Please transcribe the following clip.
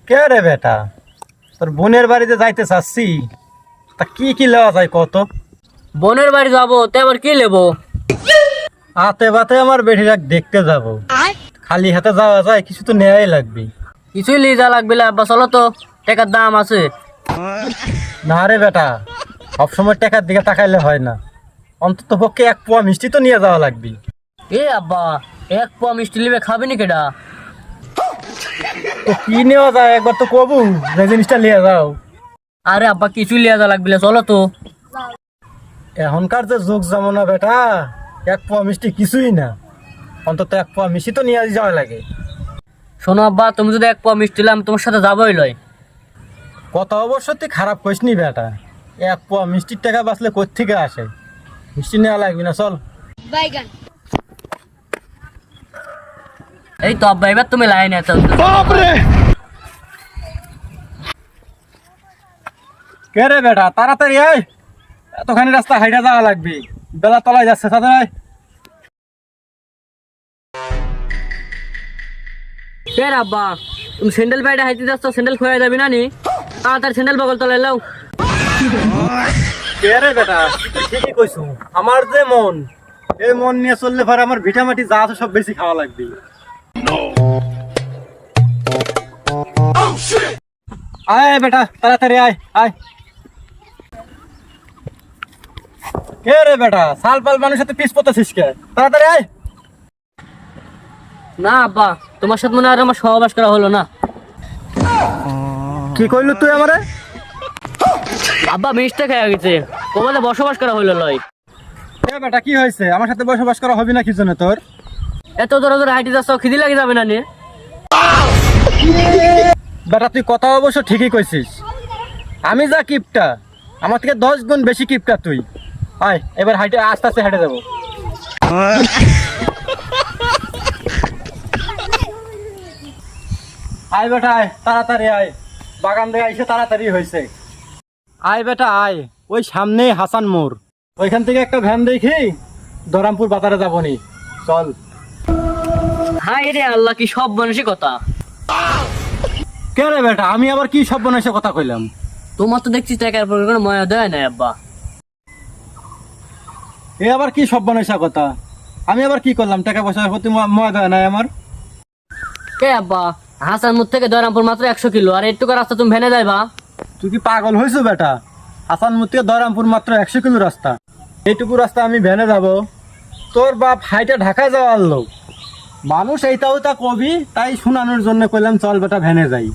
কে রে বেটা, তোর বোনের বাড়িতে যাইতে চাচ্ছি, তা কি কি লেওয়া যায় কত? বোনের বাড়ি যাবো তো আবার কি নেবো? হাতে বাতে আমার বেটিরা দেখতে যাব, খালি হাতে যাওয়া যায়? কিছু তো নেওয়াই লাগবে। কিছুই লিয়ে যা লাগবে না আব্বা, চলো তো, টাকার দাম আছে। না রে বেটা, সবসময় টাকার দিকে তাকাইলে হয় না, অন্তত পক্ষে এক পোয়া মিষ্টি তো নিয়ে যাওয়া লাগবে। এ আব্বা, এক পোয়া মিষ্টি লিবে খাবি নি কেডা? তো কি নেওয়া যায় একবার তো কবু, যে জিনিসটা নিয়ে যাও। আরে আব্বা, কিছুই লিয়ে যা লাগবে না, চলো তো। এখনকার যে যুগ যেমন না বেটা, এক পোয়া মিষ্টি কিছুই না, অন্তত এক পোয়া মিষ্টি তো নিয়ে যাওয়া লাগে। শোনো আব্বা, তুমি যদি এক পোয়া মিষ্টি লাম তোমার সাথে যাবোই লয়। কত অবশ্য তুই খারাপ করিস নি বেটা, এক পোয়া মিষ্টির টাকা বাঁচলে কোত্থেকে আসে? মিষ্টি নেওয়া লাগবে না, চল। এই তো আব্বা, এবার তুমি লাইনে আছো। কে রে বেটা, তাড়াতাড়ি আয়, এতখানি রাস্তা হাইটা যাওয়া লাগবে, বেলা তলায় যাচ্ছে, তাড়াতাড়ি আয়। কে রে আব্বা, তুমি স্যান্ডেল পাইটা হাইতে যাচ্ছ, স্যান্ডেল খোয়া যাবি না নি? তাড়াতাড়ি স্যান্ডেল বগল তলায় লাও। কে রে বেটা, তুই ঠিকই কইছু, আমার যে মন, এই মন নিয়ে চললে পরে আমার ভিটামাটি যা আছে সব বেশি খাওয়া লাগবে। আয় বেটা, তাড়াতাড়ি আয় আয়। কে রে বেটা, সাল পাল মানুষের সাথে পিস পড়তেছিস কে? তাড়াতাড়ি আয়। না আব্বা, তোমার সাথে মনে হয় আর আমার সহবাস করা হলো না। কি কইলু তুই আমারে? আব্বা মিষ্টি খেয়ে গেছে, তোমাদের বসবাস করা হইলো লয়। এ বেটা, কি হয়েছে? আমার সাথে বসবাস করা হবে না কি জন্য তোর? এত দূর দূর হাইতে যাচ্ছ, খিদি লাগে যাবে না নি? বেটা তুই কথা অবশ্য ঠিকই কইছিস, আমি যা কিপটা, আমার থেকে 10 গুণ বেশি কিপটা তুই। আয় এবার হাইটে, আস্তে আস্তে হেঁটে যাবো। আয় বেটা আয়, তাড়াতাড়ি আয়, বাগান দিয়ে আইসে তাড়াতাড়ি হয়েছে। আয় বেটা আয়, ওই সামনেই হাসান মোড়, ওইখান থেকে একটা ভ্যান দেখি ধরামপুর বাজারে যাবো নি, চল। হাই রে আল্লাহ, কি সব মানুষই কথা। কে রে বেটা, আমি আবার কি সব বনাইছে কথা কইলাম? তোমার তো দেখছি টাকার পর কোনো ময়া দেয় নাই আব্বা। এ আবার কি সব বনাইছা কথা? আমি আবার কি করলাম? টাকা পয়সার প্রতি মজা নাই আমার। কে আব্বা, হাসানপুর থেকে দয়রামপুর মাত্র 100 কিলো, আর একটু রাস্তা তুমি ভেনে যাইবা? তুই কি পাগল হয়েছো বেটা? হাসানপুর থেকে দয়রামপুর মাত্র 100 কিলো রাস্তা, এইটুকু রাস্তা আমি ভ্যানে যাব? তোর বাপ হাইটে ঢাকায় যাওয়ার লোক, মানুষ এইটাও তা কবি, তাই শোনানোর জন্য কইলাম চল বেটা ভ্যানে যাই।